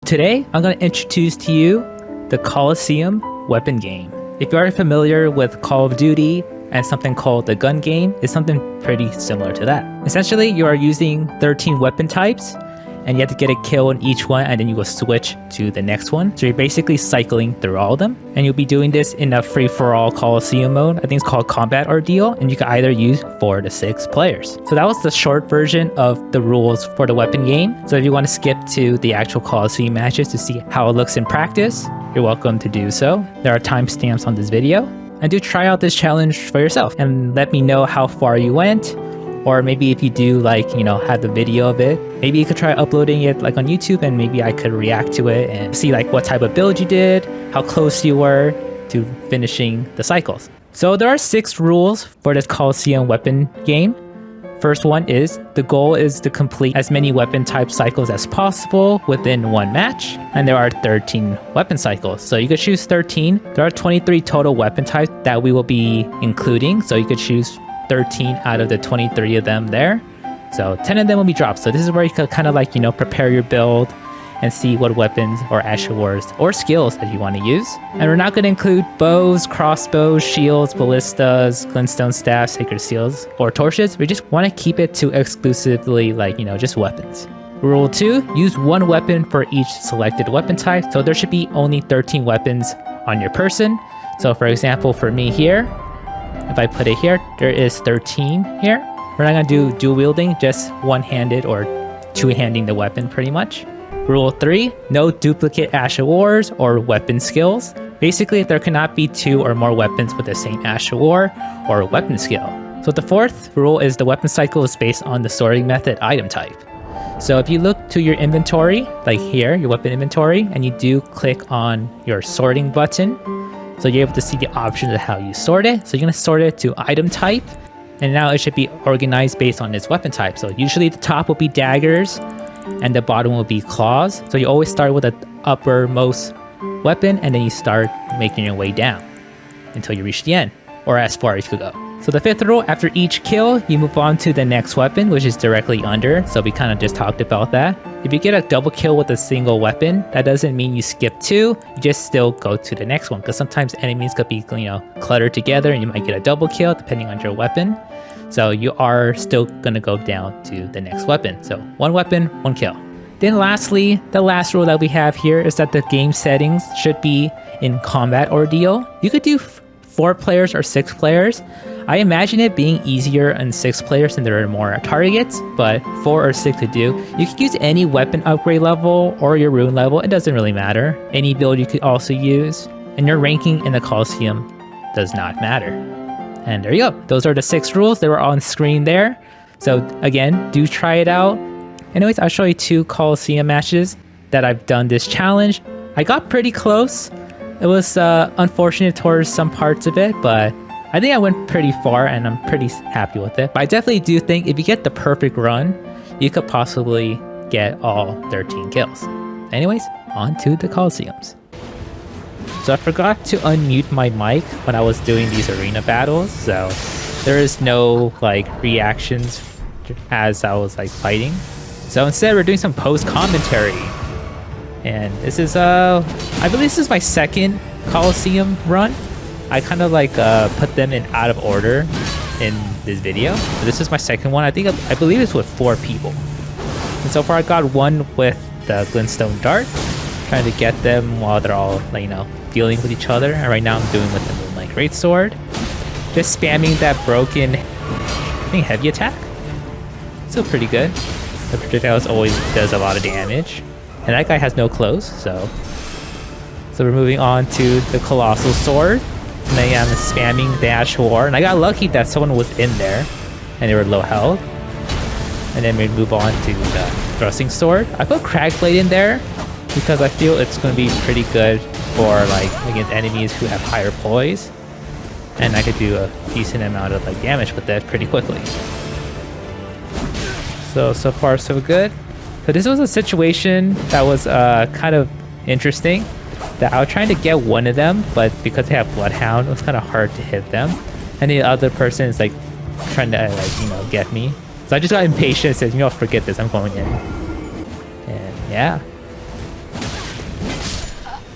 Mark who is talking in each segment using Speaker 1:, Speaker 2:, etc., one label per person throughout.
Speaker 1: Today, I'm going to introduce to you the Colosseum weapon game. If you are familiar with Call of Duty and something called the gun game, it's something pretty similar to that. Essentially, you are using 13 weapon types and you have to get a kill in each one and then you will switch to the next one. So you're basically cycling through all of them, and you'll be doing this in a free-for-all Colosseum mode. I think it's called Combat Ordeal, and you can either use 4 to 6 players. So that was the short version of the rules for the weapon game. So if you want to skip to the actual Colosseum matches to see how it looks in practice, you're welcome to do so. There are timestamps on this video. And do try out this challenge for yourself and let me know how far you went. Or maybe if you do have the video of it, maybe you could try uploading it on YouTube, and maybe I could react to it and see what type of build you did, how close you were to finishing the cycles. So there are 6 rules for this Colosseum weapon game. First one is the goal is to complete as many weapon type cycles as possible within one match. And there are 13 weapon cycles. So you could choose 13. There are 23 total weapon types that we will be including. So you could choose 13 out of the 23 of them there. So 10 of them will be dropped. So this is where you could kind of prepare your build and see what weapons or ashores or skills that you want to use. And we're not going to include bows, crossbows, shields, ballistas, glintstone staffs, sacred seals, or torches. We just want to keep it to exclusively just weapons. Rule 2, use 1 weapon for each selected weapon type. So there should be only 13 weapons on your person. So for example, for me here, if I put it here, there is 13 here. We're not going to do dual wielding, just one-handed or two-handing the weapon pretty much. Rule 3, no duplicate ashores or weapon skills. Basically, there cannot be 2 or more weapons with the same ashore or weapon skill. So the 4th rule is the weapon cycle is based on the sorting method item type. So if you look to your inventory, like here, your weapon inventory, and you do click on your sorting button, so you're able to see the options of how you sort it. So you're going to sort it to item type, and now it should be organized based on its weapon type. So usually the top will be daggers, and the bottom will be claws. So you always start with the uppermost weapon, and then you start making your way down until you reach the end, or as far as you could go. So the 5th rule, after each kill, you move on to the next weapon, which is directly under. So we kind of just talked about that. If you get a double kill with a single weapon, that doesn't mean you skip 2. You just still go to the next one, because sometimes enemies could be cluttered together and you might get a double kill depending on your weapon. So you are still going to go down to the next weapon. So 1 weapon, 1 kill. Then lastly, the last rule that we have here is that the game settings should be in Combat Ordeal. You could do 4 players or 6 players. I imagine it being easier in 6 players and there are more targets, but 4 or 6 to do. You could use any weapon upgrade level or your rune level, it doesn't really matter. Any build you could also use, and your ranking in the Colosseum does not matter. And there you go. Those are the 6 rules. They were on screen there. So again, do try it out. Anyways, I'll show you 2 Colosseum matches that I've done this challenge. I got pretty close. It was unfortunate towards some parts of it, but I think I went pretty far and I'm pretty happy with it. But I definitely do think if you get the perfect run, you could possibly get all 13 kills. Anyways, on to the Colosseums. So I forgot to unmute my mic when I was doing these arena battles, so there is no reactions as I was fighting. So instead we're doing some post commentary. And this is I believe this is my 2nd Colosseum run. I kind of put them in out of order in this video. So this is my 2nd one. I believe it's with 4 people. And so far I got 1 with the glintstone dart, trying to get them while they're all dealing with each other. And right now I'm doing with the Moonlight Greatsword, just spamming that broken heavy attack. Still pretty good. The projectiles always does a lot of damage. And that guy has no clothes, so we're moving on to the Colossal Sword. And I am spamming the Ashore, and I got lucky that someone was in there and they were low health. And then we move on to the Thrusting Sword. I put Cragblade in there because I feel it's going to be pretty good for against enemies who have higher poise. And I could do a decent amount of damage with that pretty quickly. So far so good. So this was a situation that was kind of interesting. That I was trying to get one of them, but because they have Bloodhound, it was kind of hard to hit them. And the other person is trying to get me. So I just got impatient and said, forget this, I'm going in. And yeah.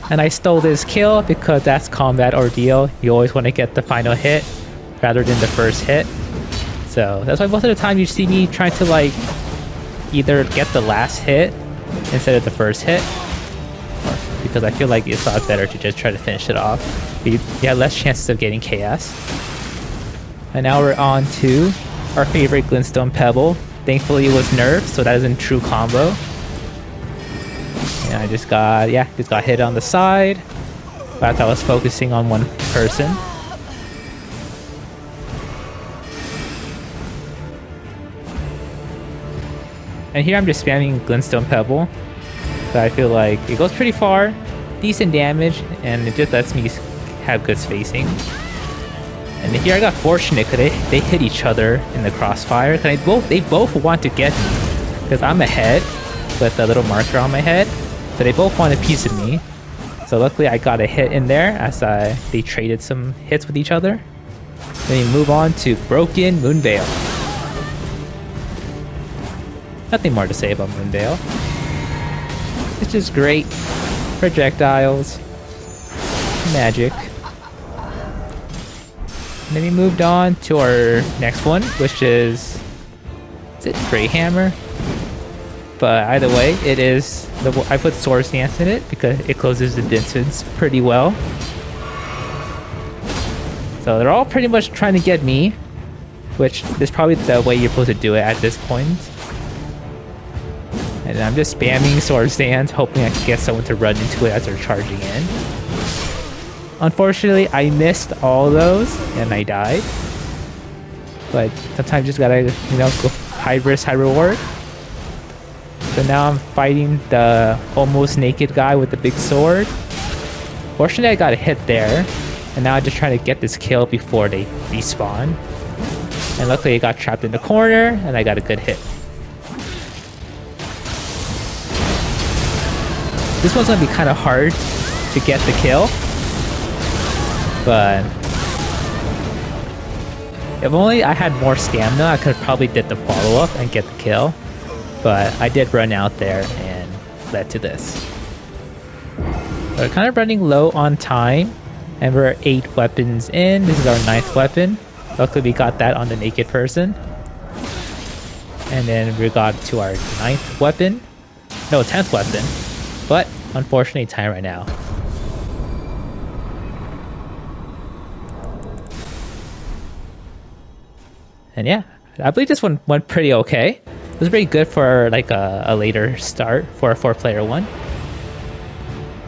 Speaker 1: And I stole this kill because that's combat ordeal. You always want to get the final hit rather than the first hit. So that's why most of the time you see me trying to like either get the last hit instead of the first hit. Because I feel like it's a lot better to just try to finish it off. You have less chances of getting KS. And now we're on to our favorite Glintstone Pebble. Thankfully it was nerfed, so that isn't true combo. And I just got hit on the side. But I was focusing on one person. And here I'm just spamming Glintstone Pebble. So I feel like it goes pretty far, decent damage, and it just lets me have good spacing. And here I got fortunate because they hit each other in the crossfire. Cause they both want to get me because I'm ahead with a little marker on my head. So they both want a piece of me. So luckily I got a hit in there as they traded some hits with each other. Then we move on to Broken Moonveil. Nothing more to say about Moonveil. It's just great. Projectiles. Magic. And then we moved on to our next one, which is it Grey Hammer? But either way, it is I put Sword Stance in it because it closes the distance pretty well. So they're all pretty much trying to get me, which is probably the way you're supposed to do it at this point. And I'm just spamming Sword Stance, hoping I can get someone to run into it as they're charging in. Unfortunately, I missed all those and I died. But sometimes you just gotta, go high risk, high reward. So now I'm fighting the almost naked guy with the big sword. Fortunately, I got a hit there. And now I'm just trying to get this kill before they respawn. And luckily, I got trapped in the corner and I got a good hit. This one's gonna be kind of hard to get the kill. But if only I had more stamina, I could have probably did the follow-up and get the kill. But I did run out there and led to this. We're kind of running low on time. And we're 8 weapons in. This is our 9th weapon. Luckily we got that on the naked person. And then we got to our 9th weapon. No, 10th weapon. But unfortunately time right now. And yeah, I believe this one went pretty okay. It was pretty good for like a later start for a 4-player one.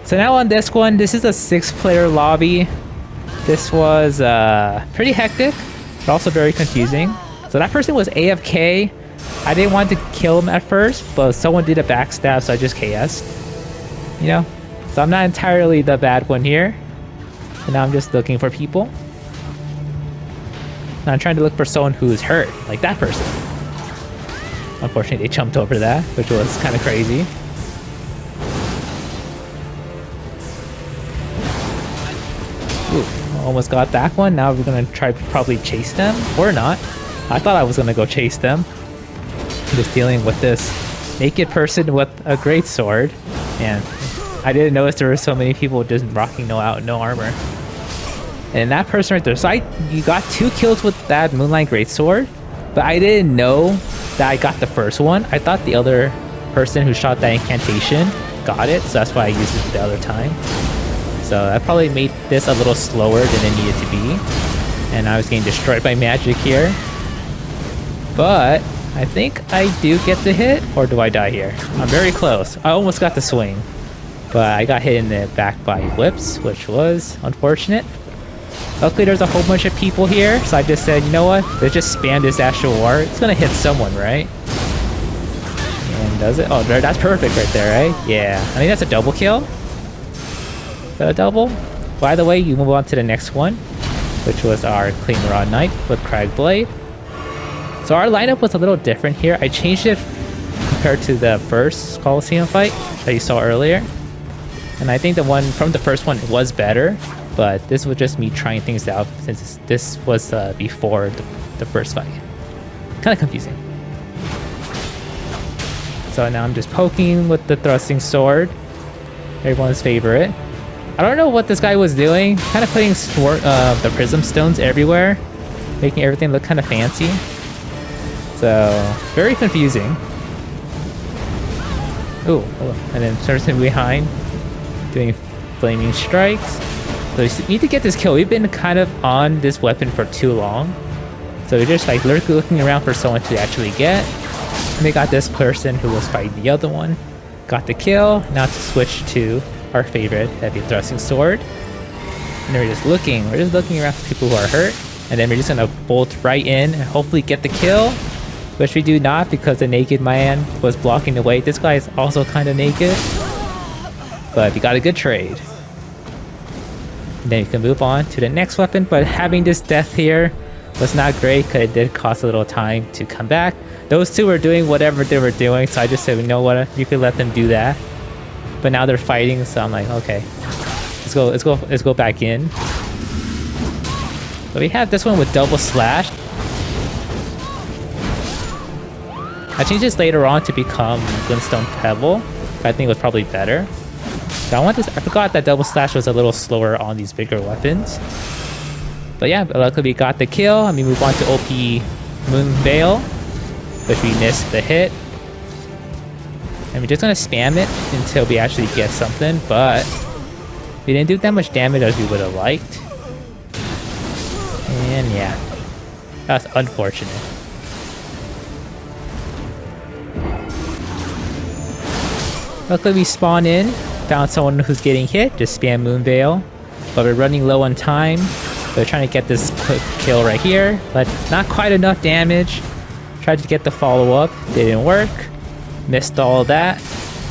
Speaker 1: So now on this one, this is a 6-player lobby. This was pretty hectic, but also very confusing. So that person was AFK. I didn't want to kill him at first, but someone did a backstab, so I just KS'd. So I'm not entirely the bad one here. And now I'm just looking for people. And I'm trying to look for someone who's hurt, like that person. Unfortunately, they jumped over that, which was kind of crazy. Ooh, almost got that one. Now we're gonna try to probably chase them, or not. I thought I was gonna go chase them. I'm just dealing with this naked person with a great sword, and I didn't notice there were so many people just rocking no armor. And that person right there, so you got 2 kills with that Moonlight Greatsword, but I didn't know that I got the first one. I thought the other person who shot that incantation got it, so that's why I used it the other time. So that probably made this a little slower than it needed to be. And I was getting destroyed by magic here. But I think I do get the hit, or do I die here? I'm very close. I almost got the swing, but I got hit in the back by whips, which was unfortunate. Luckily there's a whole bunch of people here, so I just said, you know what? Let's just spam this Astral War. It's gonna hit someone, right? And does it? Oh, that's perfect right there, right? Yeah. I think that's a double kill. Is that a double? By the way, you move on to the next one, which was our Clean Rod Knight with Crag Blade. So our lineup was a little different here. I changed it compared to the first Colosseum fight that you saw earlier. And I think the one from the first one was better. But this was just me trying things out since this was before the first fight. Kind of confusing. So now I'm just poking with the thrusting sword. Everyone's favorite. I don't know what this guy was doing. Kind of putting the prism stones everywhere, making everything look kind of fancy. So, very confusing. Ooh, and then starts him behind, doing flaming strikes. So we need to get this kill. We've been kind of on this weapon for too long. So we're just like looking around for someone to actually get. And they got this person who was fighting the other one. Got the kill. Now to switch to our favorite heavy thrusting sword. And then we're just looking around for people who are hurt. And then we're just gonna bolt right in and hopefully get the kill. Which we do not because the naked man was blocking the way. This guy is also kind of naked. But we got a good trade. And then you can move on to the next weapon. But having this death here was not great because it did cost a little time to come back. Those two were doing whatever they were doing. So I just said, you know what, you could let them do that. But now they're fighting. So I'm like, okay, let's go back in. So we have this one with double slash. I changed this later on to become Glintstone Pebble. I think it was probably better. So I forgot that double slash was a little slower on these bigger weapons. But yeah, luckily we got the kill. And we move on to OP Moon Veil, which we missed the hit. And we're just gonna spam it until we actually get something, but we didn't do that much damage as we would have liked. And yeah, that's unfortunate. Luckily we spawn in, found someone who's getting hit, just spam Moon Veil. But we're running low on time. We're trying to get this quick kill right here, but not quite enough damage. Tried to get the follow-up, didn't work. Missed all of that.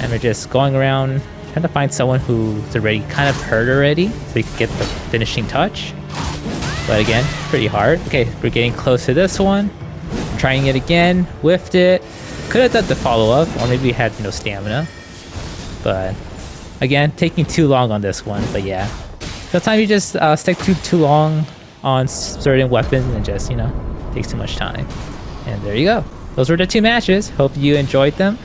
Speaker 1: And we're just going around trying to find someone who's already kind of hurt already, so we can get the finishing touch. But again, pretty hard. Okay, we're getting close to this one. Trying it again, whiffed it. Could have done the follow-up, or maybe we had no stamina. But again, taking too long on this one, but yeah. Sometimes you just stick too long on certain weapons and just, takes too much time. And there you go. Those were the two matches. Hope you enjoyed them.